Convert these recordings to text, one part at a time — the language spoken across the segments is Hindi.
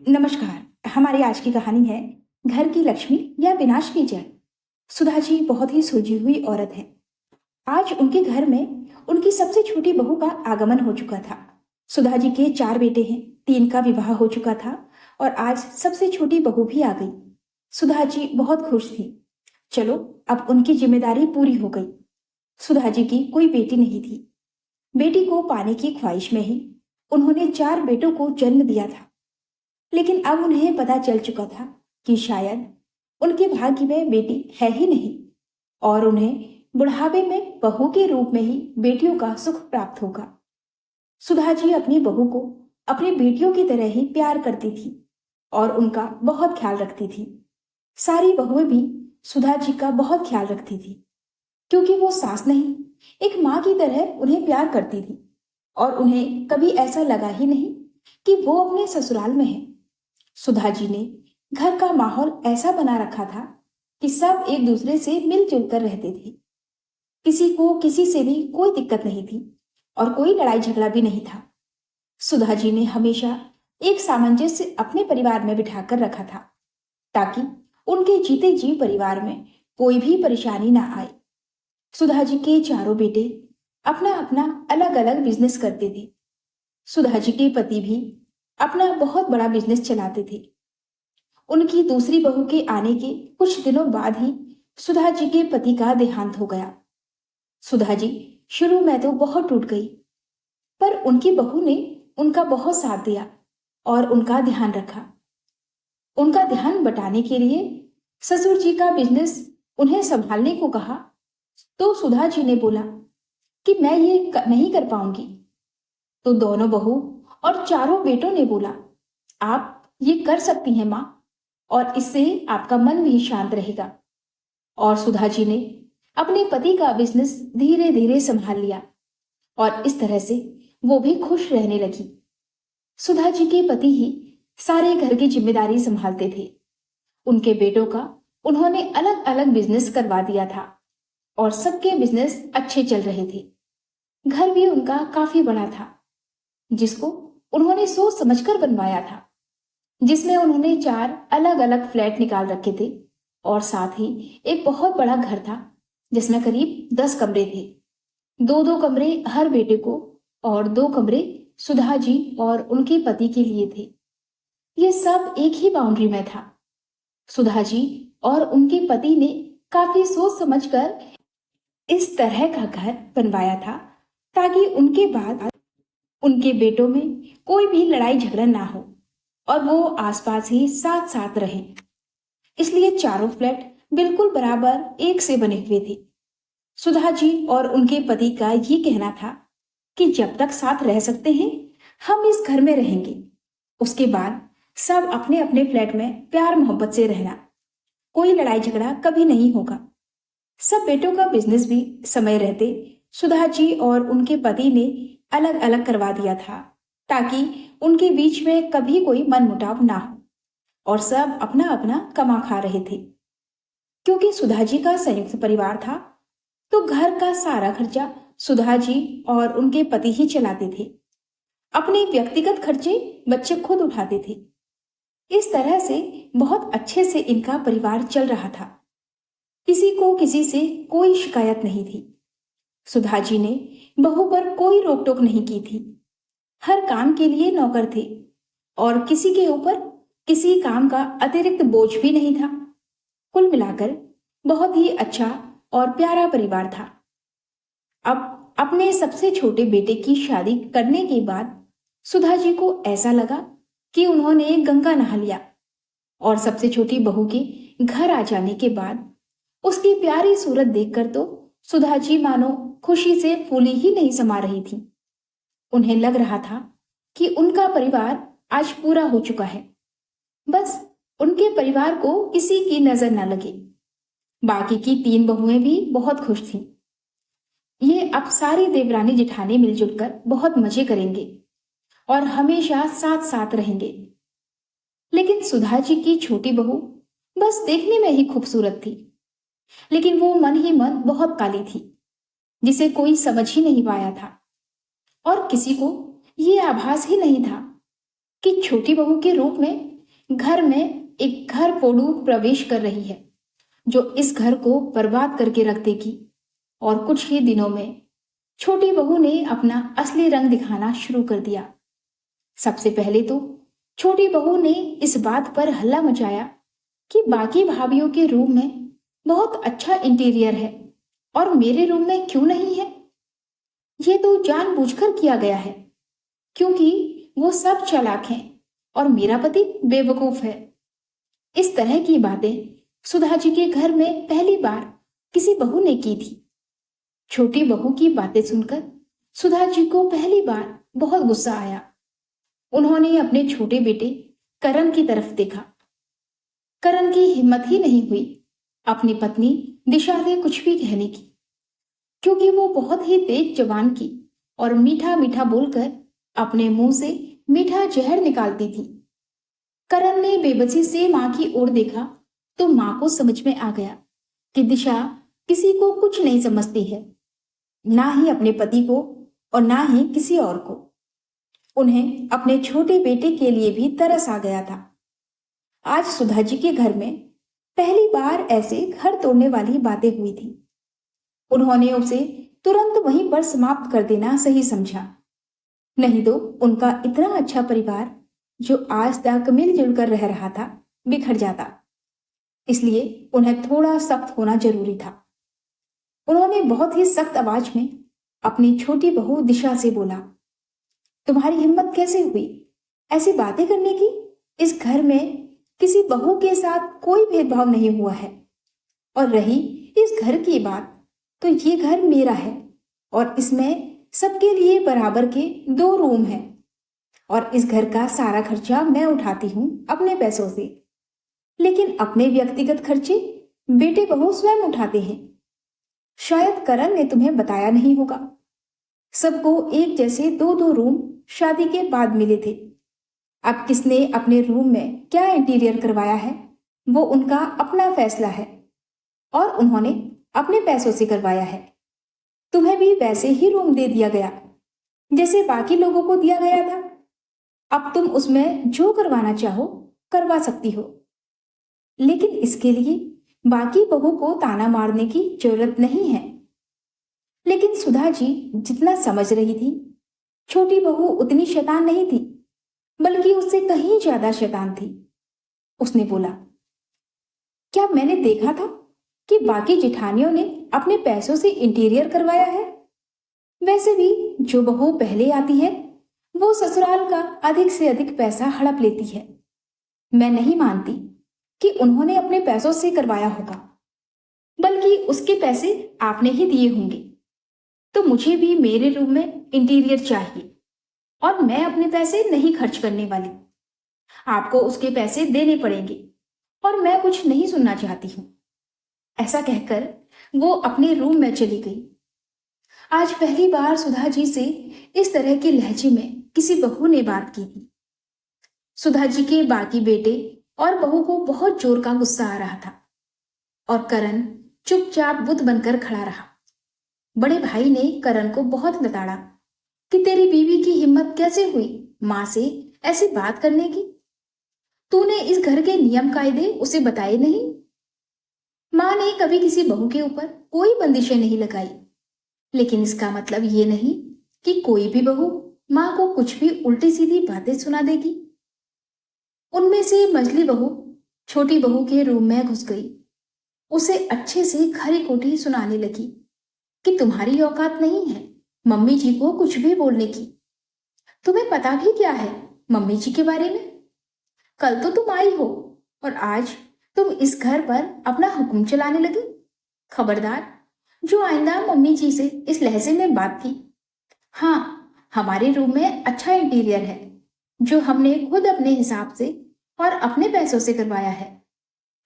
नमस्कार। हमारी आज की कहानी है घर की लक्ष्मी या विनाश की जड़। सुधा जी बहुत ही सुलझी हुई औरत है। आज उनके घर में उनकी सबसे छोटी बहू का आगमन हो चुका था। सुधा जी के 4 बेटे हैं, 3 का विवाह हो चुका था और आज सबसे छोटी बहू भी आ गई। सुधा जी बहुत खुश थी। चलो, अब उनकी जिम्मेदारी पूरी हो गई। सुधा जी की कोई बेटी नहीं थी। बेटी को पाने की ख्वाहिश में ही उन्होंने 4 बेटों को जन्म दिया था। लेकिन अब उन्हें पता चल चुका था कि शायद उनके भाग्य में बेटी है ही नहीं और उन्हें बुढ़ापे में बहू के रूप में ही बेटियों का सुख प्राप्त होगा। सुधा जी अपनी बहू को अपनी बेटियों की तरह ही प्यार करती थी और उनका बहुत ख्याल रखती थी। सारी बहुएं भी सुधा जी का बहुत ख्याल रखती थी, क्योंकि वो सास नहीं, एक माँ की तरह उन्हें प्यार करती थी और उन्हें कभी ऐसा लगा ही नहीं कि वो अपने ससुराल में है। सुधा जी ने घर का माहौल ऐसा बना रखा था कि सब एक दूसरे से मिलजुल कर रहते थे। किसी को किसी से भी कोई दिक्कत नहीं थी और कोई लड़ाई झगड़ा भी नहीं था। सुधा जी ने हमेशा एक सामंजस्य अपने परिवार में बिठाकर रखा था, ताकि उनके जीते जी परिवार में कोई भी परेशानी ना आए। सुधा जी के चारों बेटे अपना अपना अलग अलग बिजनेस करते थे। सुधा जी के पति भी अपना बहुत बड़ा बिजनेस चलाते थे। उनकी दूसरी बहू के आने के कुछ दिनों बाद ही सुधा जी के पति का देहांत हो गया। सुधा जी शुरू में तो बहुत टूट गई, पर उनकी बहू ने उनका बहुत साथ दिया और उनका ध्यान रखा। उनका ध्यान बटाने के लिए ससुर जी का बिजनेस उन्हें संभालने को कहा, तो सुधा जी ने बोला कि मैं ये नहीं कर पाऊंगी। तो दोनों बहू और चारों बेटों ने बोला, आप ये कर सकती हैं माँ, और इससे आपका मन भी शांत रहेगा। और सुधा जी ने अपने पति का बिजनेस धीरे धीरे संभाल लिया और इस तरह से वो भी खुश रहने लगी। सुधा जी के पति ही सारे घर की जिम्मेदारी संभालते थे। उनके बेटों का उन्होंने अलग अलग बिजनेस करवा दिया था और सबके बिजनेस अच्छे चल रहे थे। घर भी उनका काफी बड़ा था, जिसको उन्होंने सोच समझकर बनवाया था, जिसमें उन्होंने 4 अलग अलग फ्लैट निकाल रखे थे और साथ ही एक बहुत बड़ा घर था जिसमें करीब 10 कमरे थे। 2-2 कमरे हर बेटे को और 2 कमरे सुधा जी और उनके पति के लिए थे। ये सब एक ही बाउंड्री में था। सुधा जी और उनके पति ने काफी सोच समझकर इस तरह का घर बनवाया था, ताकि उनके बाद उनके बेटों में कोई भी लड़ाई झगड़ा ना हो और वो आसपास ही साथ साथ रहे। इसलिए चारों फ्लैट बिल्कुल बराबर एक से बने हुए थे। सुधा जी और उनके पति का ये कहना था कि जब तक साथ रह सकते हैं हम इस घर में रहेंगे, उसके बाद सब अपने अपने फ्लैट में प्यार मोहब्बत से रहना, कोई लड़ाई झगड़ा कभी नहीं होगा। सब बेटों का बिजनेस भी समय रहते सुधा जी और उनके पति ने अलग अलग करवा दिया था, ताकि उनके बीच में कभी कोई मनमुटाव ना हो और सब अपना अपना कमा खा रहे थे। क्योंकि सुधा जी का संयुक्त परिवार था, तो घर का सारा खर्चा सुधा जी और उनके पति ही चलाते थे। अपने व्यक्तिगत खर्चे बच्चे खुद उठाते थे। इस तरह से बहुत अच्छे से इनका परिवार चल रहा था। किसी को किसी से कोई शिकायत नहीं थी। सुधा जी ने बहू पर कोई रोक टोक नहीं की थी। हर काम के लिए नौकर थे और किसी के ऊपर किसी काम का अतिरिक्त बोझ भी नहीं था। कुल मिलाकर बहुत ही अच्छा और प्यारा परिवार था। अब अपने सबसे छोटे बेटे की शादी करने के बाद सुधा जी को ऐसा लगा कि उन्होंने गंगा नहा लिया, और सबसे छोटी बहू के घर आ जाने के बाद उसकी प्यारी सूरत देखकर तो सुधा जी मानो खुशी से फूली ही नहीं समा रही थी। उन्हें लग रहा था कि उनका परिवार आज पूरा हो चुका है। बस उनके परिवार को किसी की नजर न लगे। बाकी की 3 बहुएं भी बहुत खुश थीं। ये अब सारी देवरानी जेठानी मिलजुल कर बहुत मजे करेंगे और हमेशा साथ साथ रहेंगे। लेकिन सुधा जी की छोटी बहू बस देखने में ही खूबसूरत थी, लेकिन वो मन ही मन बहुत काली थी, जिसे कोई समझ ही नहीं पाया था और किसी को ये आभास ही नहीं था कि छोटी बहू के रूप में घर में एक घर फोड़ू प्रवेश कर रही है जो इस घर को बर्बाद करके रख देगी। और कुछ ही दिनों में छोटी बहू ने अपना असली रंग दिखाना शुरू कर दिया। सबसे पहले तो छोटी बहू ने इस बात पर हल्ला मचाया कि बाकी भाभीियों के रूम में बहुत अच्छा इंटीरियर है और मेरे रूम में क्यों नहीं है। ये तो जानबूझकर किया गया है क्योंकि वो सब चालाक हैं और मेरा पति बेवकूफ है। इस तरह की बातें सुधा जी के घर में पहली बार किसी बहू ने की थी। छोटी बहू की बातें सुनकर सुधा जी को पहली बार बहुत गुस्सा आया। उन्होंने अपने छोटे बेटे करण की तरफ देखा। करण की हिम्मत ही नहीं हुई अपनी पत्नी दिशा से कुछ भी कहने की, क्योंकि वो बहुत ही तेज जबान की और मीठा मीठा बोलकर अपने मुंह से मीठा जहर निकालती थी। करण ने बेबसी से मां की ओर देखा तो मां को समझ में आ गया कि दिशा किसी को कुछ नहीं समझती है, ना ही अपने पति को और ना ही किसी और को। उन्हें अपने छोटे बेटे के लिए भी तरस आ गया था। आज सुधा जी के घर में पहली बार ऐसे घर तोड़ने वाली बातें हुई थी। उन्होंने उसे तुरंत वहीं पर समाप्त कर देना सही समझा, नहीं तो उनका इतना अच्छा परिवार जो आज तक मिलजुल कर रह रहा था बिखर जाता। इसलिए उन्हें थोड़ा सख्त होना जरूरी था। उन्होंने बहुत ही सख्त आवाज में अपनी छोटी बहू दिशा से बोला, तुम्हारी हिम्मत कैसे हुई ऐसी बातें करने की? इस घर में किसी बहू के साथ कोई भेदभाव नहीं हुआ है। और रही इस घर की बात, तो ये घर मेरा है और इसमें सबके लिए बराबर के 2 रूम हैं और इस घर का सारा खर्चा मैं उठाती हूँ अपने पैसों से। लेकिन अपने व्यक्तिगत खर्चे बेटे बहू स्वयं उठाते हैं। शायद करण ने तुम्हें बताया नहीं होगा, सबको एक जैसे 2-2 रूम शादी के बाद मिले थे। अब किसने अपने रूम में क्या इंटीरियर करवाया है वो उनका अपना फैसला है और उन्होंने अपने पैसों से करवाया है। तुम्हें भी वैसे ही रूम दे दिया गया जैसे बाकी लोगों को दिया गया था। अब तुम उसमें जो करवाना चाहो करवा सकती हो, लेकिन इसके लिए बाकी बहू को ताना मारने की जरूरत नहीं है। लेकिन सुधा जी जितना समझ रही थी, छोटी बहू उतनी शैतान नहीं थी, बल्कि उससे कहीं ज्यादा शैतान थी। उसने बोला, क्या मैंने देखा था कि बाकी जेठानियों ने अपने पैसों से इंटीरियर करवाया है? वैसे भी जो बहू पहले आती है वो ससुराल का अधिक से अधिक पैसा हड़प लेती है। मैं नहीं मानती कि उन्होंने अपने पैसों से करवाया होगा, बल्कि उसके पैसे आपने ही दिए होंगे। तो मुझे भी मेरे रूम में इंटीरियर चाहिए और मैं अपने पैसे नहीं खर्च करने वाली। आपको उसके पैसे देने पड़ेंगे और मैं कुछ नहीं सुनना चाहती हूँ। ऐसा कहकर वो अपने रूम में चली गई। आज पहली बार सुधा जी से इस तरह के लहजे में किसी बहू ने बात की थी। सुधा जी के बाकी बेटे और बहू को बहुत जोर का गुस्सा आ रहा था और करण चुपचाप बुत बनकर खड़ा रहा। बड़े भाई ने करण को बहुत लताड़ा कि तेरी बीवी की हिम्मत कैसे हुई मां से ऐसी बात करने की? तूने इस घर के नियम कायदे उसे बताए नहीं। मां ने कभी किसी बहू के ऊपर कोई बंदिशें नहीं लगाई, लेकिन इसका मतलब ये नहीं कि कोई भी बहू मां को कुछ भी उल्टी सीधी बातें सुना देगी। उनमें से मझली बहू छोटी बहू के रूम में घुस गई। उसे अच्छे से खरी खोटी सुनाने लगी कि तुम्हारी औकात नहीं है मम्मी जी को कुछ भी बोलने की। तुम्हें पता भी क्या है मम्मी जी के बारे में? कल तो तुम आई हो और आज तुम इस घर पर अपना हुक्म चलाने लगी। खबरदार, जो आइंदा मम्मी जी से इस लहजे में बात की। हाँ, हमारे रूम में अच्छा इंटीरियर है जो हमने खुद अपने हिसाब से और अपने पैसों से करवाया है।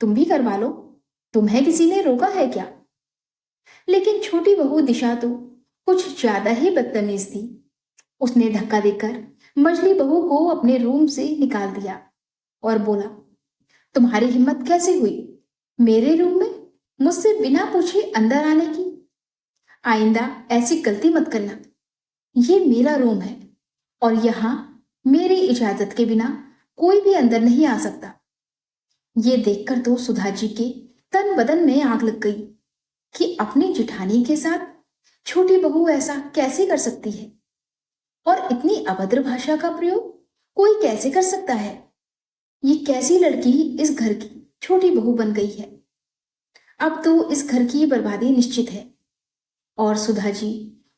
तुम भी करवा लो, तुम्हें किसी ने रोका है क्या? लेकिन छोटी बहू दिशा तो कुछ ज्यादा ही बदतमीज थी। उसने धक्का देकर मझली बहू को अपने रूम से निकाल दिया और बोला, तुम्हारी हिम्मत कैसे हुई मेरे रूम में मुझसे बिना पूछे अंदर आने की? आइंदा ऐसी गलती मत करना। ये मेरा रूम है और यहाँ मेरी इजाजत के बिना कोई भी अंदर नहीं आ सकता। ये देखकर तो सुधा जी के तन बदन में आग लग गई कि अपनी जिठानी के साथ छोटी बहू ऐसा कैसे कर सकती है, और इतनी अभद्र भाषा का प्रयोग कोई कैसे कर सकता है। ये कैसी लड़की इस घर की छोटी बहू बन गई है। अब तो इस घर की बर्बादी निश्चित है। और सुधा जी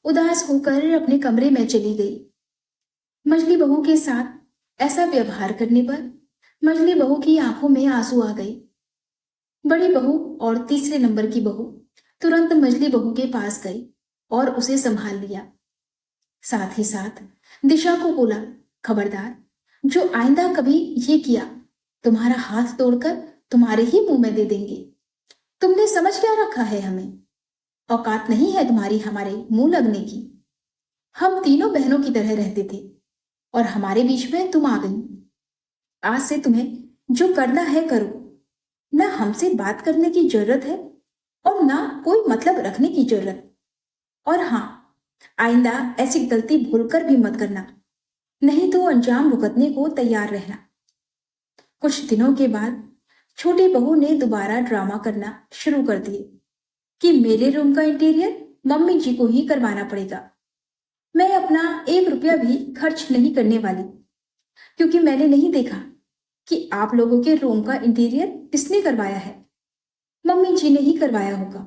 उदास होकर अपने कमरे में चली गई। मझली बहू के साथ ऐसा व्यवहार करने पर मझली बहू की आंखों में आंसू आ गए। बड़ी बहू और तीसरे नंबर की बहू तुरंत मझली बहू के पास गई और उसे संभाल लिया। साथ ही साथ दिशा को बोला, खबरदार, जो आइंदा कभी ये किया तुम्हारा हाथ तोड़कर तुम्हारे ही मुंह में दे देंगे। तुमने समझ क्या रखा है हमें? औकात नहीं है तुम्हारी हमारे मुंह लगने की। हम तीनों बहनों की तरह रहते थे और हमारे बीच में तुम आ गई। आज से तुम्हें जो करना है करो। ना हमसे बात करने की जरूरत है और ना कोई मतलब रखने की जरूरत। और हाँ, आइंदा ऐसी गलती भूलकर भी मत करना, नहीं तो अंजाम भुगतने को तैयार रहना। कुछ दिनों के बाद छोटी बहू ने दोबारा ड्रामा करना शुरू कर दिए कि मेरे रूम का इंटीरियर मम्मी जी को ही करवाना पड़ेगा। मैं अपना 1 रुपया भी खर्च नहीं करने वाली, क्योंकि मैंने नहीं देखा कि आप लोगों के रूम का इंटीरियर किसने करवाया है। मम्मी जी ने ही करवाया होगा।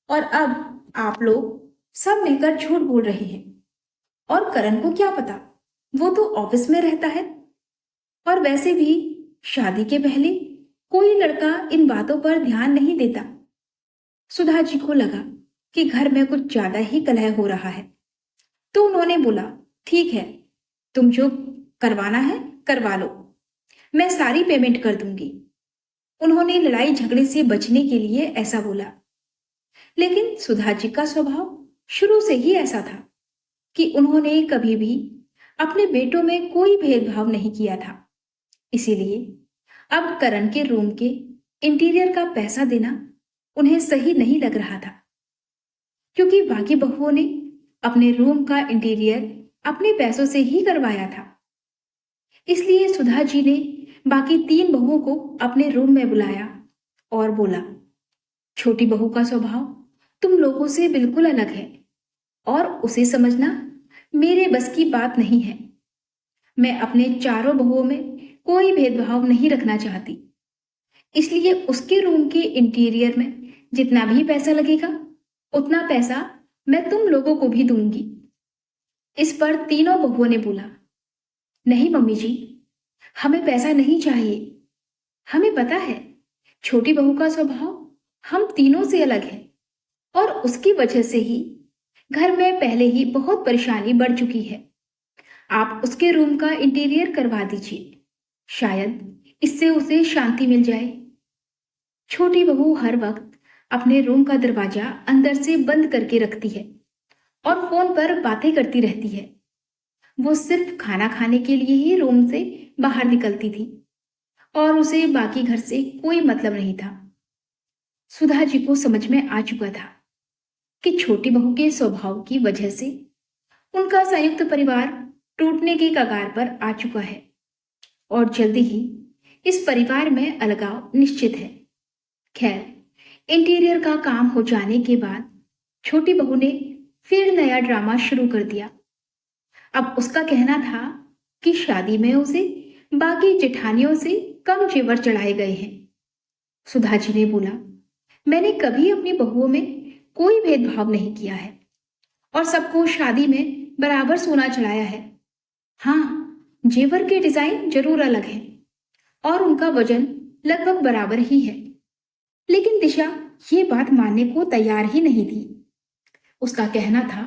और अब आप लोग सब मिलकर झूठ बोल रहे हैं। और करण को क्या पता, वो तो ऑफिस में रहता है। और वैसे भी शादी के पहले कोई लड़का इन बातों पर ध्यान नहीं देता। सुधा जी को लगा कि घर में कुछ ज्यादा ही कलह हो रहा है, तो उन्होंने बोला, ठीक है, तुम जो करवाना है करवा लो, मैं सारी पेमेंट कर दूंगी। उन्होंने लड़ाई झगड़े से बचने के लिए ऐसा बोला। लेकिन सुधा जी का स्वभाव शुरू से ही ऐसा था कि उन्होंने कभी भी अपने बेटों में कोई भेदभाव नहीं किया था। इसीलिए अब करण के रूम के इंटीरियर का पैसा देना उन्हें सही नहीं लग रहा था, क्योंकि बाकी बहुओं ने अपने रूम का इंटीरियर अपने पैसों से ही करवाया था। इसलिए सुधा जी ने बाकी 3 बहुओं को अपने रूम में बुलाया और बोला, छोटी बहू का स्वभाव तुम लोगों से बिल्कुल अलग है और उसे समझना मेरे बस की बात नहीं है। मैं अपने चारों बहुओं में कोई भेदभाव नहीं रखना चाहती, इसलिए उसके रूम के इंटीरियर में जितना भी पैसा लगेगा उतना पैसा मैं तुम लोगों को भी दूंगी। इस पर तीनों बहुओं ने बोला, नहीं मम्मी जी, हमें पैसा नहीं चाहिए। हमें पता है छोटी बहू का स्वभाव हम तीनों से अलग है और उसकी वजह से ही घर में पहले ही बहुत परेशानी बढ़ चुकी है। आप उसके रूम का इंटीरियर करवा दीजिए, शायद इससे उसे शांति मिल जाए। छोटी बहू हर वक्त अपने रूम का दरवाजा अंदर से बंद करके रखती है और फोन पर बातें करती रहती है। वो सिर्फ खाना खाने के लिए ही रूम से बाहर निकलती थी और उसे बाकी घर से कोई मतलब नहीं था। सुधा जी को समझ में आ चुका था कि छोटी बहू के स्वभाव की वजह से उनका संयुक्त परिवार टूटने के कगार पर आ चुका है और जल्दी ही इस परिवार में अलगाव निश्चित है। खैर, इंटीरियर का काम हो जाने के बाद छोटी बहू ने फिर नया ड्रामा शुरू कर दिया। अब उसका कहना था कि शादी में उसे बाकी जेठानियों से कम जेवर चढ़ाए गए हैं। सुधा जी ने बोला, मैंने कभी अपनी बहुओं में कोई भेदभाव नहीं किया है और सबको शादी में बराबर सोना चढ़ाया है। हाँ, जेवर के डिजाइन जरूर अलग हैं और उनका वजन लगभग बराबर ही है। लेकिन दिशा ये बात मानने को तैयार ही नहीं थी। उसका कहना था,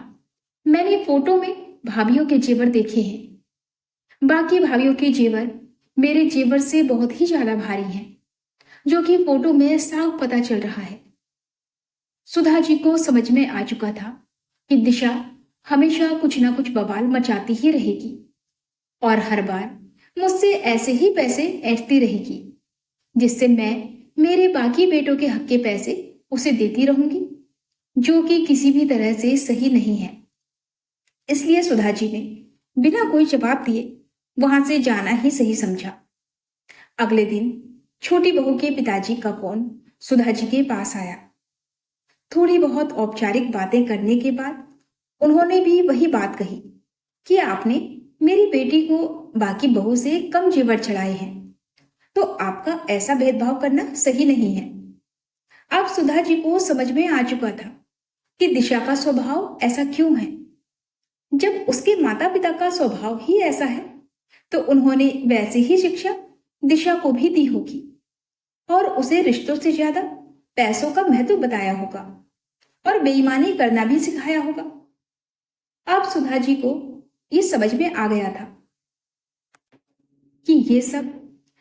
मैंने फोटो में भाभीियों के जेवर देखे हैं। बाकी भाभीियों के जेवर मेरे जेवर से बहुत ही ज्यादा भारी हैं, जो कि फोटो में साफ पता चल रहा है। सुधा जी को समझ में आ चुका था कि दिशा हमेशा कुछ ना कुछ बवाल मचाती ही रहेगी और हर बार मुझसे ऐसे ही पैसे ऐंठती रहेगी, जिससे मैं मेरे बाकी बेटों के हक के पैसे उसे देती रहूंगी, जो कि किसी भी तरह से सही नहीं है। इसलिए सुधा जी ने बिना कोई जवाब दिए वहां से जाना ही सही समझा। अगले दिन छोटी बहू के पिताजी का फोन सुधा जी के पास आया। थोड़ी बहुत औपचारिक बातें करने के बाद उन्होंने भी वही बात कही कि आपने मेरी बेटी को बाकी बहू से कम जेवर चढ़ाए हैं, तो आपका ऐसा भेदभाव करना सही नहीं है। अब सुधा जी को समझ में आ चुका था कि दिशा का स्वभाव ऐसा क्यों है। जब उसके माता पिता का स्वभाव ही ऐसा है, तो उन्होंने वैसी ही शिक्षा दिशा को भी दी होगी और उसे रिश्तों से ज्यादा पैसों का महत्व बताया होगा और बेईमानी करना भी सिखाया होगा। अब सुधा जी को ये समझ में आ गया था कि ये सब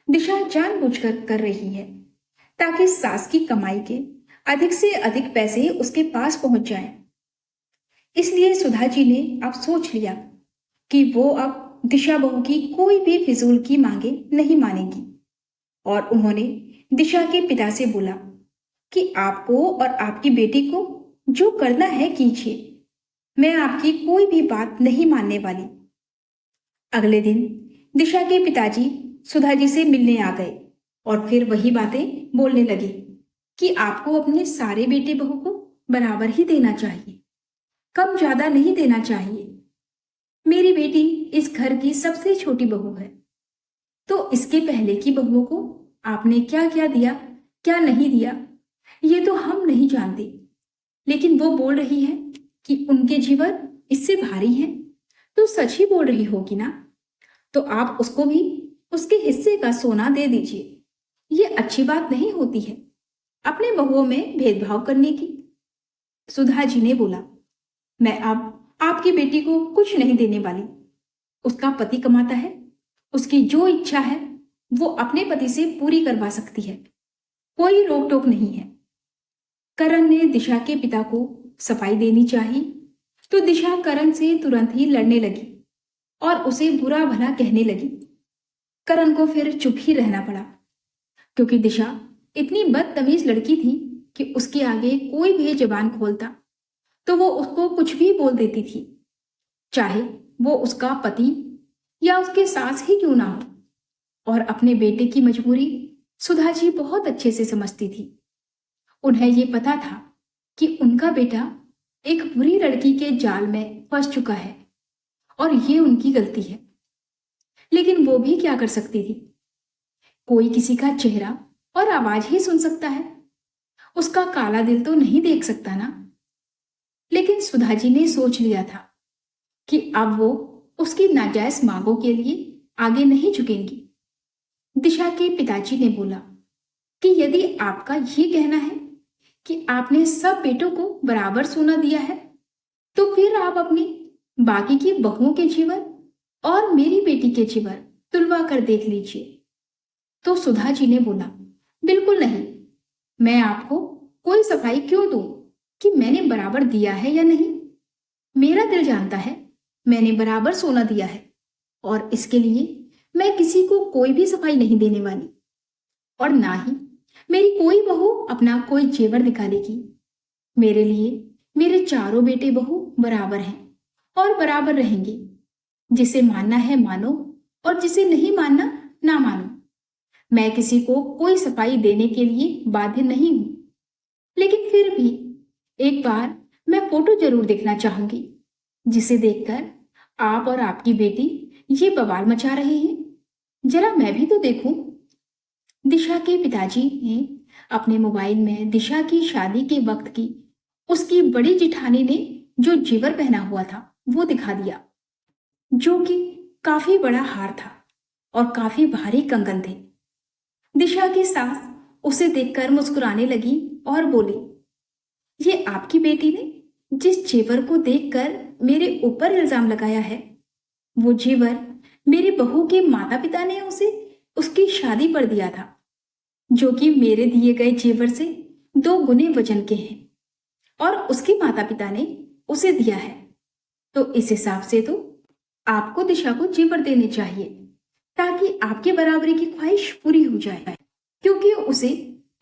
दिशा जानबूझकर कर रही है ताकि सास की कमाई के अधिक से अधिक पैसे उसके पास पहुंच जाएं। इसलिए सुधा जी ने अब सोच लिया कि वो अब दिशा बहू की कोई भी फिजूल की मांगे नहीं मानेगी और उन्होंने दिशा के पिता से बोला कि आपको और आपकी बेटी को जो करना है कीजिए, मैं आपकी कोई भी बात नहीं मानने वाली। अगले दिन दिशा के पिताजी सुधा जी से मिलने आ गए और फिर वही बातें बोलने लगे कि आपको अपने सारे बेटे बहू को बराबर ही देना चाहिए, कम ज्यादा नहीं देना चाहिए। मेरी बेटी इस घर की सबसे छोटी बहू है, तो इसके पहले की बहुओं को आपने क्या क्या दिया, क्या नहीं दिया, ये तो हम नहीं जानते। लेकिन वो बोल रही है कि उनके जीवन इससे भारी हैं, तो सच ही बोल रही होगी ना। तो आप उसको भी उसके हिस्से का सोना दे दीजिए। ये अच्छी बात नहीं होती है अपने बहुओं में भेदभाव करने की। सुधा जी ने बोला, मैं अब आपकी बेटी को कुछ नहीं देने वाली। उसका पति कमाता है, उसकी जो इच्छा है वो अपने पति से पूरी करवा सकती है, कोई रोक टोक नहीं है। करण ने दिशा के पिता को सफाई देनी चाहिए, तो दिशा करण से तुरंत ही लड़ने लगी और उसे बुरा भला कहने लगी। करण को फिर चुप ही रहना पड़ा, क्योंकि दिशा इतनी बदतमीज लड़की थी कि उसके आगे कोई भी जबान खोलता तो वो उसको कुछ भी बोल देती थी, चाहे वो उसका पति या उसके सास ही क्यों ना हो। और अपने बेटे की मजबूरी सुधा जी बहुत अच्छे से समझती थी। उन्हें ये पता था कि उनका बेटा एक बुरी लड़की के जाल में फंस चुका है और ये उनकी गलती है। लेकिन वो भी क्या कर सकती थी। कोई किसी का चेहरा और आवाज ही सुन सकता है, उसका काला दिल तो नहीं देख सकता ना। लेकिन सुधा जी ने सोच लिया था कि अब वो उसकी नाजायज मांगों के लिए आगे नहीं झुकेंगी। दिशा के पिताजी ने बोला कि यदि आपका ये कहना है कि आपने सब बेटों को बराबर सोना दिया है, तो फिर आप अपनी बाकी की बहुओं के जीवन और मेरी बेटी के जीवन तुलवा कर देख लीजिए। तो सुधा जी ने बोला, बिल्कुल नहीं, मैं आपको कोई सफाई क्यों दूं कि मैंने बराबर दिया है या नहीं। मेरा दिल जानता है मैंने बराबर सोना दिया है और इसके लिए मैं किसी को कोई भी सफाई नहीं देने वाली, और ना ही मेरी कोई बहू अपना कोई जेवर निकालेगी। मेरे लिए मेरे चारों बेटे बहू बराबर हैं और बराबर रहेंगे। जिसे मानना है मानो और जिसे नहीं मानना ना मानो। मैं किसी को कोई सफाई देने के लिए बाध्य नहीं हूं। लेकिन फिर भी एक बार मैं फोटो जरूर देखना चाहूंगी, जिसे देखकर आप और आपकी बेटी ये बवाल मचा रहे हैं। जरा मैं भी तो देखूं। दिशा के पिताजी ने अपने मोबाइल में दिशा की शादी के वक्त की उसकी बड़ी जिठानी ने जो जेवर पहना हुआ था वो दिखा दिया, जो कि काफी बड़ा हार था और काफी भारी कंगन थे। दिशा की सास उसे देखकर मुस्कुराने लगी और बोली, ये आपकी बेटी ने जिस जेवर को देखकर मेरे ऊपर इल्जाम लगाया है, वो जेवर मेरी बहू के माता पिता ने उसे उसकी शादी पर दिया था, जो कि मेरे दिए गए जेवर से 2 गुने वजन के हैं और उसके माता पिता ने उसे दिया है। तो इस हिसाब से तो आपको दिशा को जेवर देने चाहिए ताकि आपकी बराबरी की ख्वाहिश पूरी हो जाए, क्योंकि उसे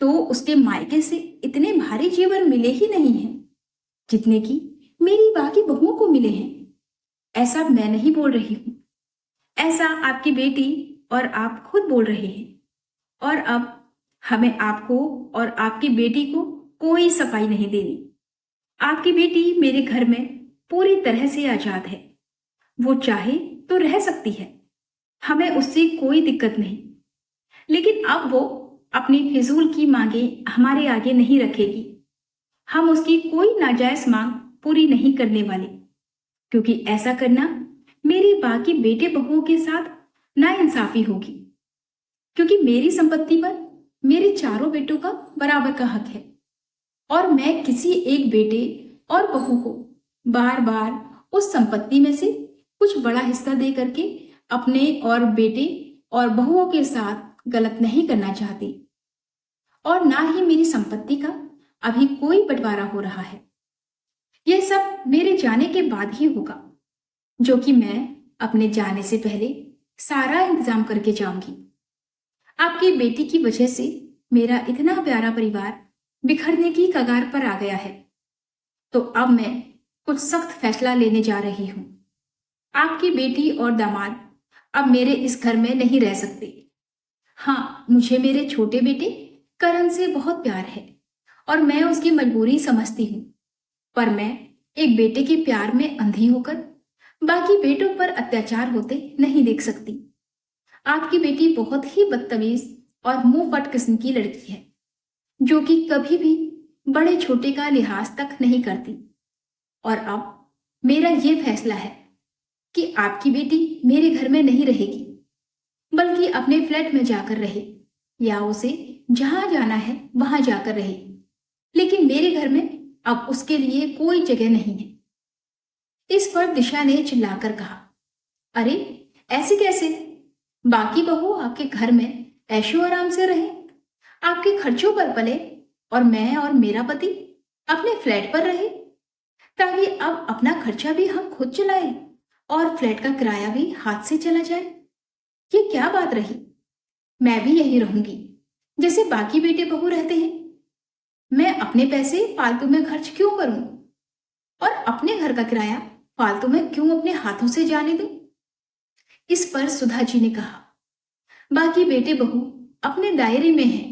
तो उसके मायके से इतने भारी जेवर मिले ही नहीं हैं जितने कि मेरी बाकी बहुओं को मिले हैं। ऐसा मैं नहीं बोल रही हूं, ऐसा आपकी बेटी और आप खुद बोल रहे हैं। और अब हमें आपको और आपकी बेटी को कोई सफाई नहीं देनी। आपकी बेटी मेरे घर में पूरी तरह से आजाद है। वो चाहे तो रह सकती है, हमें उससे कोई दिक्कत नहीं। लेकिन अब वो अपनी फिजूल की मांगे हमारे आगे नहीं रखेगी। हम उसकी कोई नाजायज मांग पूरी नहीं करने वाले, क्योंकि ऐसा करना मेरी बाकी बेटे बहुओं के साथ नाइंसाफी होगी। क्योंकि मेरी संपत्ति पर मेरे चारों बेटों का बराबर का हक है, और मैं किसी एक बेटे और बहू को बार बार उस संपत्ति में से कुछ बड़ा हिस्सा दे करके अपने और बेटे और बहुओं के साथ गलत नहीं करना चाहती। और ना ही मेरी संपत्ति का अभी कोई बंटवारा हो रहा है। यह सब मेरे जाने के बाद ही होगा, जो कि मैं अपने जाने से पहले सारा इंतजाम करके जाऊंगी। आपकी बेटी की वजह से मेरा इतना प्यारा परिवार बिखरने की कगार पर आ गया है। तो अब मैं कुछ सख्त फैसला लेने जा रही हूं। आपकी बेटी और दामाद अब मेरे इस घर में नहीं रह सकते। हाँ, मुझे मेरे छोटे बेटे करण से बहुत प्यार है और मैं उसकी मजबूरी समझती हूँ, पर मैं एक बेटे के प्यार में अंधी होकर बाकी बेटों पर अत्याचार होते नहीं देख सकती। आपकी बेटी बहुत ही बदतमीज और मुंह फट किस्म की लड़की है, जो कि कभी भी बड़े छोटे का लिहाज तक नहीं करती। और अब मेरा यह फैसला है कि आपकी बेटी मेरे घर में नहीं रहेगी, बल्कि अपने फ्लैट में जाकर रहे, या उसे जहां जाना है वहां जाकर रहे। लेकिन मेरे घर में अब उसके लिए कोई जगह नहीं है। इस पर दिशा ने चिल्लाकर कहा, अरे ऐसे कैसे? बाकी बहू आपके घर में ऐशो आराम से रहे, आपके खर्चों पर पले, और मैं और मेरा पति अपने फ्लैट पर रहे, ताकि अब अपना खर्चा भी हम खुद चलाएं और फ्लैट का किराया भी हाथ से चला जाए। ये क्या बात रही? मैं भी यही रहूंगी जैसे बाकी बेटे बहू रहते हैं। मैं अपने पैसे फालतू में खर्च क्यों करूं, और अपने घर का किराया फालतू में क्यों अपने हाथों से जाने दूं? इस पर सुधा जी ने कहा, बाकी बेटे बहू अपने दायरे में हैं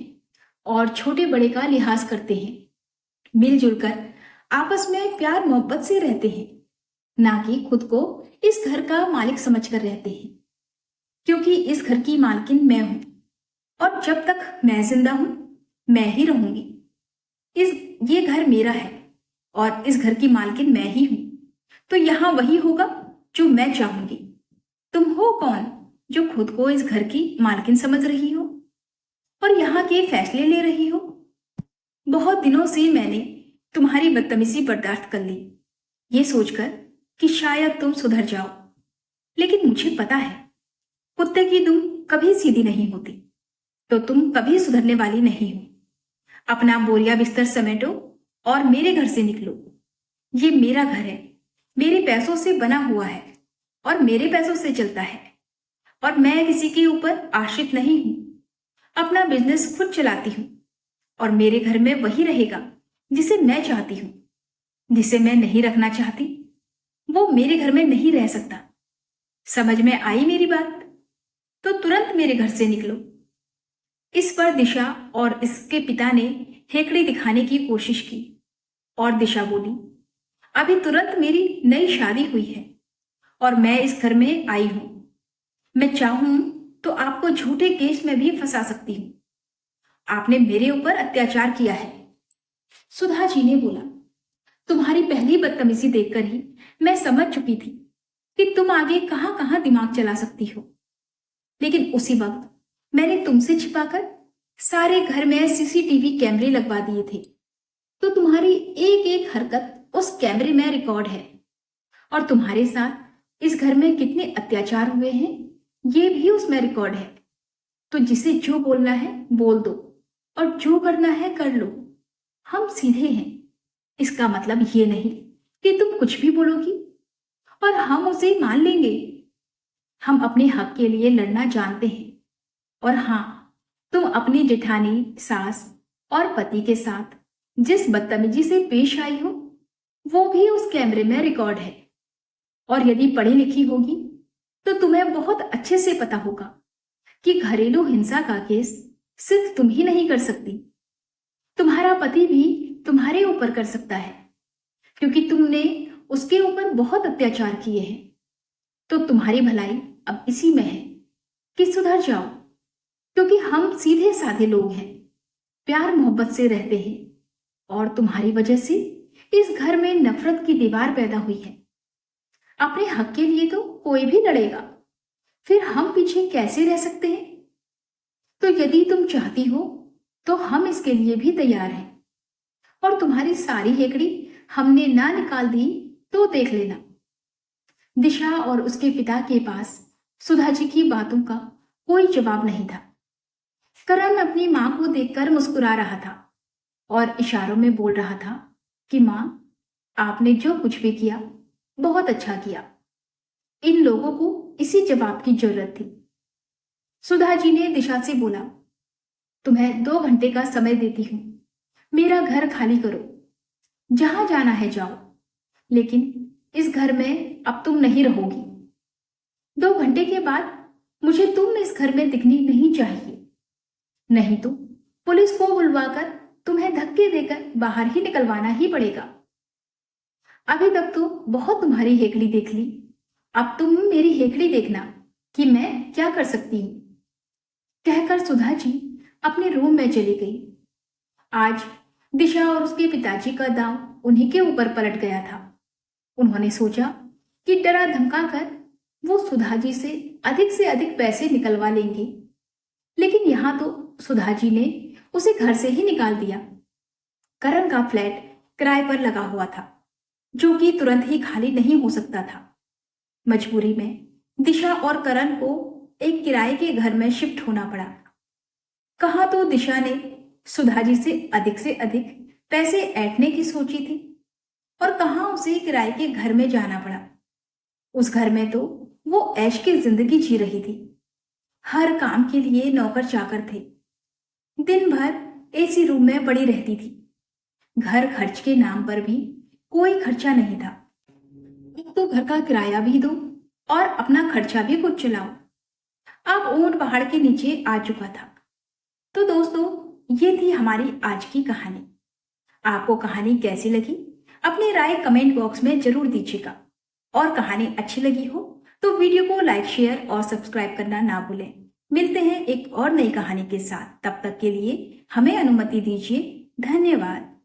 और छोटे बड़े का लिहाज करते हैं, मिलजुल कर आपस में प्यार मोहब्बत से रहते हैं, ना कि खुद को इस घर का मालिक समझकर रहते हैं। क्योंकि इस घर की मालकिन मैं हूं, और जब तक मैं जिंदा हूं मैं ही रहूंगी। ये घर मेरा है और इस घर की मालकिन मैं ही हूं, तो यहां वही होगा जो मैं चाहूंगी। तुम हो कौन जो खुद को इस घर की मालकिन समझ रही हो और यहाँ के फैसले ले रही हो? बहुत दिनों से मैंने तुम्हारी बदतमीजी बर्दाश्त कर ली, ये सोचकर कि शायद तुम सुधर जाओ। लेकिन मुझे पता है कुत्ते की दुम कभी सीधी नहीं होती, तो तुम कभी सुधरने वाली नहीं हो। अपना बोरिया बिस्तर समेटो और मेरे घर से निकलो। ये मेरा घर है, मेरे पैसों से बना हुआ है और मेरे पैसों से चलता है, और मैं किसी के ऊपर आश्रित नहीं हूं। अपना बिजनेस खुद चलाती हूँ, और मेरे घर में वही रहेगा जिसे मैं चाहती हूँ। जिसे मैं नहीं रखना चाहती वो मेरे घर में नहीं रह सकता। समझ में आई मेरी बात? तो तुरंत मेरे घर से निकलो। इस पर दिशा और इसके पिता ने हेकड़ी दिखाने की कोशिश की, और दिशा बोली, अभी तुरंत मेरी नई शादी हुई है और मैं इस घर में आई हूं। मैं चाहूं तो आपको झूठे केस में भी फंसा सकती हूं। आपने मेरे ऊपर अत्याचार किया है। सुधा जी ने बोला, तुम्हारी पहली बदतमीजी देखकर ही मैं समझ चुकी थी कि तुम आगे कहां कहां दिमाग चला सकती हो। लेकिन उसी वक्त मैंने तुमसे छिपाकर सारे घर में सीसीटीवी कैमरे लगवा दिए थे, तो तुम्हारी एक एक हरकत उस कैमरे में रिकॉर्ड है, और तुम्हारे साथ इस घर में कितने अत्याचार हुए हैं ये भी उसमें रिकॉर्ड है। तो जिसे जो बोलना है बोल दो, और जो करना है कर लो। हम सीधे हैं, इसका मतलब ये नहीं कि तुम कुछ भी बोलोगी और हम उसे मान लेंगे। हम अपने हक के लिए लड़ना जानते हैं। और हाँ, तुम अपनी जेठानी, सास और पति के साथ जिस बदतमीजी से पेश आई हो वो भी उस कैमरे में रिकॉर्ड है। और यदि पढ़ी लिखी होगी तो तुम्हें बहुत अच्छे से पता होगा कि घरेलू हिंसा का केस सिर्फ तुम ही नहीं कर सकती, तुम्हारा पति भी तुम्हारे ऊपर कर सकता है, क्योंकि तुमने उसके ऊपर बहुत अत्याचार किए हैं। तो तुम्हारी भलाई अब इसी में है कि सुधर जाओ, क्योंकि हम सीधे साधे लोग हैं, प्यार मोहब्बत से रहते हैं, और तुम्हारी वजह से इस घर में नफरत की दीवार पैदा हुई है। अपने हक के लिए तो कोई भी लड़ेगा, फिर हम पीछे कैसे रह सकते हैं? तो यदि तुम चाहती हो तो हम इसके लिए भी तैयार हैं, और तुम्हारी सारी हेकड़ी हमने ना निकाल दी तो देख लेना। दिशा और उसके पिता के पास सुधा जी की बातों का कोई जवाब नहीं था। करण अपनी मां को देखकर मुस्कुरा रहा था और इशारों में बोल रहा था कि मां, आपने जो कुछ भी किया बहुत अच्छा किया। इन लोगों को इसी जवाब की जरूरत थी। सुधा जी ने दिशा से बोला, तुम्हें 2 घंटे का समय देती हूं, मेरा घर खाली करो, जहां जाना है जाओ, लेकिन इस घर में अब तुम नहीं रहोगी। 2 घंटे के बाद मुझे तुम इस घर में दिखनी नहीं चाहिए, नहीं तो पुलिस को बुलवाकर तुम्हें धक्के देकर बाहर ही निकलवाना ही पड़ेगा। अभी तक तो बहुत तुम्हारी हेकड़ी देख ली, अब तुम मेरी हेकड़ी देखना कि मैं क्या कर सकती हूं। कहकर सुधा जी अपने रूम में चली गई। आज दिशा और उसके पिताजी का दांव उन्हीं के ऊपर पलट गया था। उन्होंने सोचा कि डरा धमका कर वो सुधा जी से अधिक पैसे निकलवा लेंगे, लेकिन यहां तो सुधा जी ने उसे घर से ही निकाल दिया। करण का फ्लैट किराए पर लगा हुआ था, जो कि तुरंत ही खाली नहीं हो सकता था। मजबूरी में दिशा और करण को एक किराए के घर में शिफ्ट होना पड़ा। कहाँ तो दिशा ने सुधा जी से अधिक पैसे ऐंठने की सोची थी, और कहाँ उसे किराए के घर में जाना पड़ा। उस घर में तो वो ऐश की जिंदगी जी रही थी। हर काम के लिए नौकर चाकर थे। दिन भर एसी रूम में पड़ी रहती थी। घर खर्च के नाम पर भी कोई खर्चा नहीं था। एक तो घर का किराया भी दो और अपना खर्चा भी खुद चलाओ। अब ऊंट पहाड़ के नीचे आ चुका था। तो दोस्तों, ये थी हमारी आज की कहानी। आपको कहानी कैसी लगी अपनी राय कमेंट बॉक्स में जरूर दीजिएगा, और कहानी अच्छी लगी हो तो वीडियो को लाइक शेयर और सब्सक्राइब करना ना भूलें। मिलते हैं एक और नई कहानी के साथ, तब तक के लिए हमें अनुमति दीजिए। धन्यवाद।